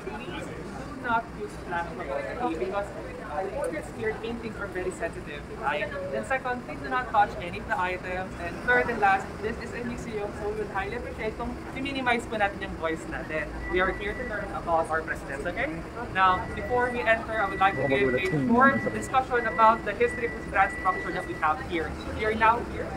please do not use plastic photography because the audience here, paintings are very sensitive to light. Then second, please do not touch any of the items. And third and last, this is a museum, so we would highly appreciate kung i-minimize po natin yung voice natin. We are here to learn about our presidents, okay? Now, before we enter, I would like to give a short discussion about the history of this grand structure that we have here. We are now here.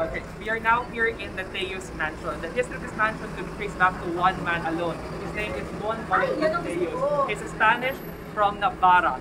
Okay, we are now here in the Teus mansion. The history of this mansion can be traced back to one man alone. His name is Don Valentin Teus. He's a Spanish from Navarra.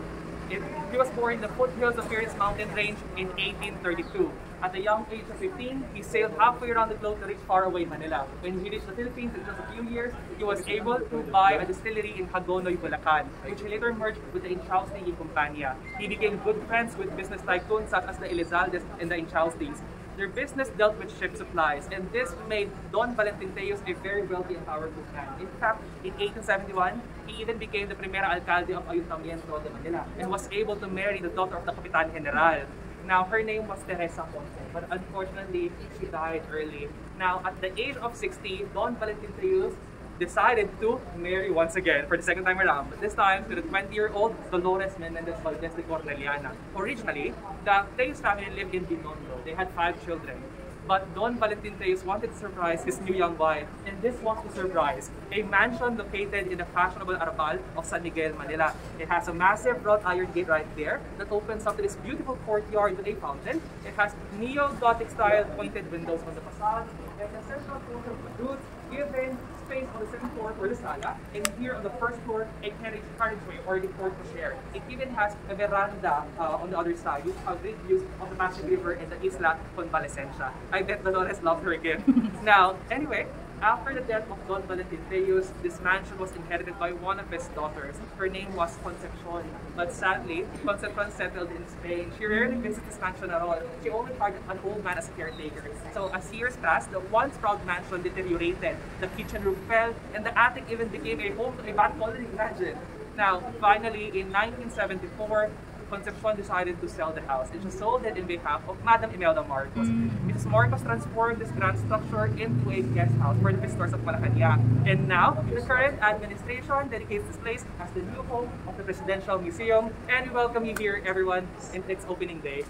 He was born in the foothills of Perez mountain range in 1832. At the young age of 15, he sailed halfway around the globe to reach faraway Manila. When he reached the Philippines in just a few years, he was able to buy a distillery in Hagonoy, Bulacan, which he later merged with the Inchaustes y Compañía. He became good friends with business tycoons such as the Elizaldes and the Inchaustes. Their business dealt with ship supplies, and this made Don Valentin Teus a very wealthy and powerful man. In fact, in 1871, he even became the Primera Alcalde of Ayuntamiento de Manila and was able to marry the daughter of the Capitan General. Now, her name was Teresa Ponce, but unfortunately, she died early. Now, at the age of 60, Don Valentin Teus decided to marry once again for the second time around, but this time to the 20-year-old Dolores Menendez Valdez de Corneliana. Originally, the Teus family lived in Binondo. They had 5 children. But Don Valentin Teus wanted to surprise his new young wife, and this was the surprise: a mansion located in the fashionable Arabal of San Miguel, Manila. It has a massive wrought iron gate right there that opens up to this beautiful courtyard with a fountain. It has neo-Gothic style pointed windows on the facade, and the central portion of the roots given space on the second floor for the sala, and here on the first floor, a carriageway or the porte cochere. It even has a veranda on the other side, which have great views of the Pasig River and the Isla Convalescencia. I bet Dolores loved her gift. Now, anyway, after the death of Don Valentin Teus, this mansion was inherited by one of his daughters. Her name was Concepcion, but sadly, Concepcion settled in Spain. She rarely visits this mansion at all. She only hired an old man as a caretaker. So as years passed, the once proud mansion deteriorated. The kitchen roof fell, and the attic even became a home to a bat colony, imagine. Now, finally, in 1974, Concepcion decided to sell the house, and she sold it in behalf of Madam Imelda Marcos. Mrs. Marcos transformed this grand structure into a guest house for the visitors of Malacanang. And now, the current administration dedicates this place as the new home of the Presidential Museum. And we welcome you here, everyone, in its opening day.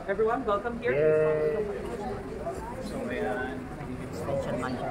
Everyone, welcome here. So, ayan, extension mansion.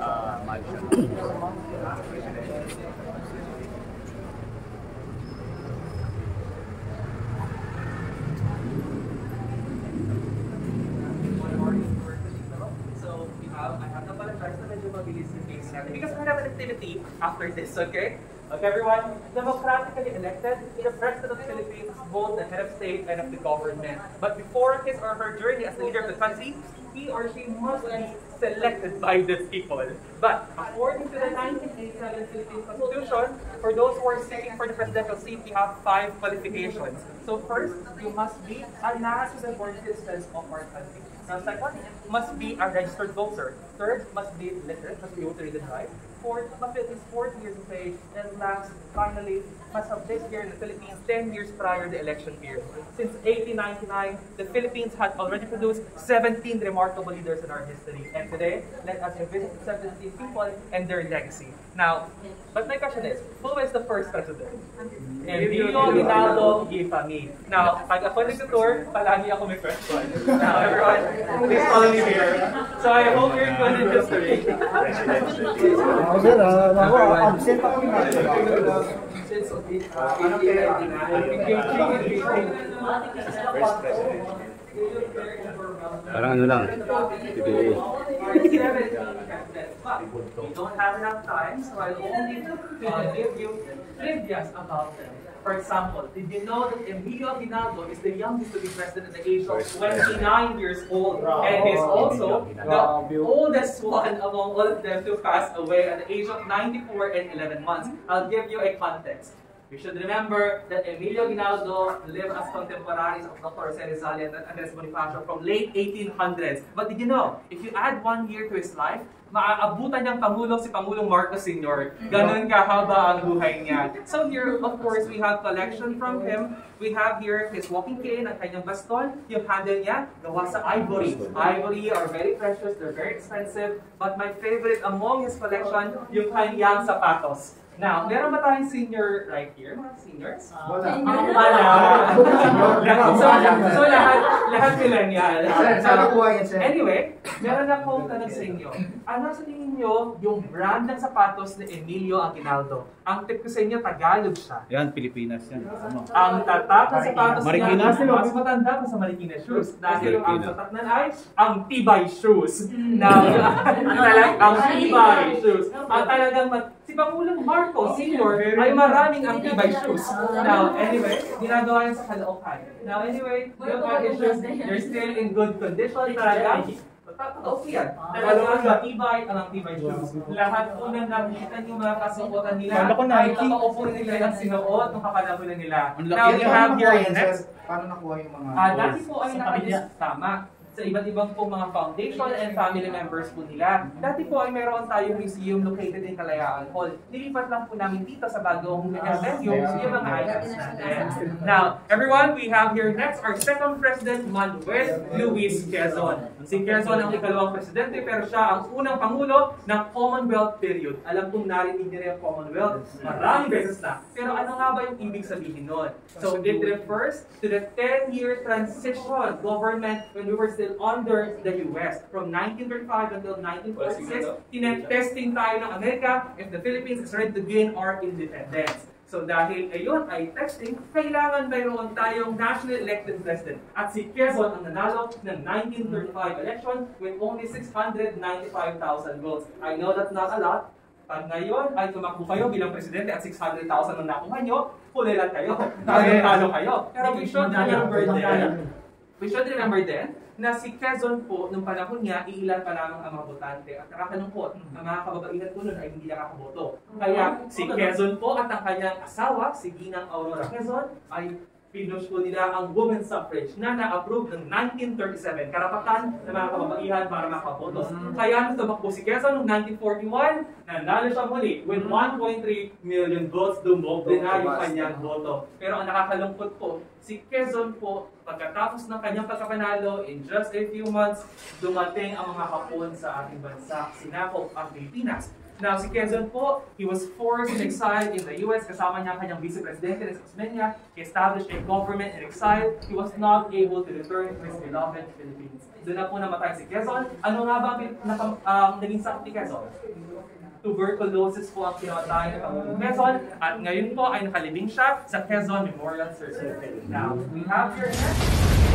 I have to apologize na medyo mabilis yung case natin because we have an activity after this, okay? Okay, everyone, democratically elected, the President of the Philippines is both the head of state and of the government. But before his or her journey as the leader of the country, he or she must be selected by the people. But according to the 1987 Philippine Constitution, for those who are seeking for the presidential seat, we have 5 qualifications. So first, you must be a national citizen of our country. Now, second, must be a registered voter. Third, must be literate, must be able to read and write. Fourth, must be at least 40 years of age. And last, finally, must have lived here in the Philippines 10 years prior to the election period. Since 1899, the Philippines had already produced 17 remarkable leaders in our history. And today, let us revisit the 17 people and their legacy. Now, but my question is, who is the first president? Emilio Aguinaldo Gifami. Now, pag ako nag-tour, palagi ako may question. Now, everyone, please follow me here. So I hope you're good in history. Absent ako na. Parang ano lang, PBA. We don't have enough time, so I'll only give you trivias about them. For example, did you know that Emilio Aguinaldo is the youngest to be president at the age of 29 years old, and is also the oldest one among all of them to pass away at the age of 94 and 11 months? I'll give you a context. You should remember that Emilio Aguinaldo lived as contemporaries of Dr. Jose Rizal and Andres Bonifacio from late 1800s. But did you know, if you add 1 year to his life, maaabutan niyang Pangulo si Pangulong Marcos Sr. Ganun kahaba ang buhay niya. So here, of course, we have collection from him. We have here his walking cane at kanyang baston. Yung handle niya, gawa sa ivory. Ivory are very precious, they're very expensive. But my favorite among his collection, yung kanyang sapatos. Now, meron ba tayong senior right here? Mga seniors? Wala. So lahat millennial. Sana kuha yan, sir. Anyway, meron akong tanong sa inyo. Ano sa tingin nyo yung brand ng sapatos ni Emilio Aguinaldo? Ang tip ko sa inyo, Tagalog siya. Yan, Pilipinas yan. Ano? Ang tatak ng sapatos Marikina. niya, mas matanda pa sa Marikina shoes. Dahil ang tatak na ay ang Tibay shoes. Now, ang Tibay shoes. Ang talagang si Pangulong Marcos Sr. ay maraming ang Tibay shoes. Now, anyway, ginagawa yan sa Caloocan. Now, anyway, yung mga shoes, they're still in good condition talaga. Totoo yan. Talagang matibay ang Tibay shoes. Lahat po na nakikita yung mga kasuotan nila, ay nakaupo nila ang sinuot ng kapanabunan nila. Now, we have here next. Paano nakuha yung mga... Dati po ay nakalist tama sa iba't ibang po mga foundation and family members po nila. Dati po ay meron tayong museum located in Kalayaan Hall. Nilipat lang po namin dito sa bagong venue yung mga items natin. Now, everyone, we have here next our second president, Manuel Luis Quezon. Si Quezon ang ikalawang presidente pero siya ang unang pangulo ng Commonwealth period. Alam kong narinig niyo yung Commonwealth maraming beses na. Pero ano nga ba yung ibig sabihin nun? So, it refers to the 10-year transition government when we were still under the US. From 1935 until 1946, tinetesting tayo ng Amerika if the Philippines is ready to gain our independence. So dahil ayun ay testing, kailangan mayroon tayong national elected president. At si Quezon ang nanalo ng 1935 election with only 695,000 votes. I know that's not a lot. Pag ngayon ay tumakbo kayo bilang presidente at 600,000 ang nakuha nyo, huli lang kayo. Talo kayo. Pero we should remember then na si Quezon po, nung panahon niya, iilan pa lamang ang mga botante. At nakakalungkot, ang mga kababaihan po nun ay hindi nakakaboto. Kaya si Quezon po at ang kanyang asawa, si Ginang Aurora Quezon, ay pinush po nila ang women's suffrage na na-approve ng 1937. Karapatan ng mga kababaihan para makaboto. Kaya nung tumakbo si Quezon noong 1941, nanalo siya muli with 1.3 million votes, dumoble na yung kanyang boto. Pero ang nakakalungkot po, si Quezon po, pagkatapos ng kanyang pagkapanalo, in just a few months, dumating ang mga Hapon sa ating bansa, sinakop ang Pilipinas. Now, si Quezon po, he was forced in exile in the US, kasama niya ang kanyang vice-presidente na si Osmeña. He established a government in exile. He was not able to return to his beloved Philippines. Doon na po namatay si Quezon. Ano nga ba ang naging sakit ni Quezon? Tuberculosis po ang kinamatay ng Pangulong Quezon. At ngayon po ay nakalibing siya sa Quezon Memorial Certificate. Now, we have here next.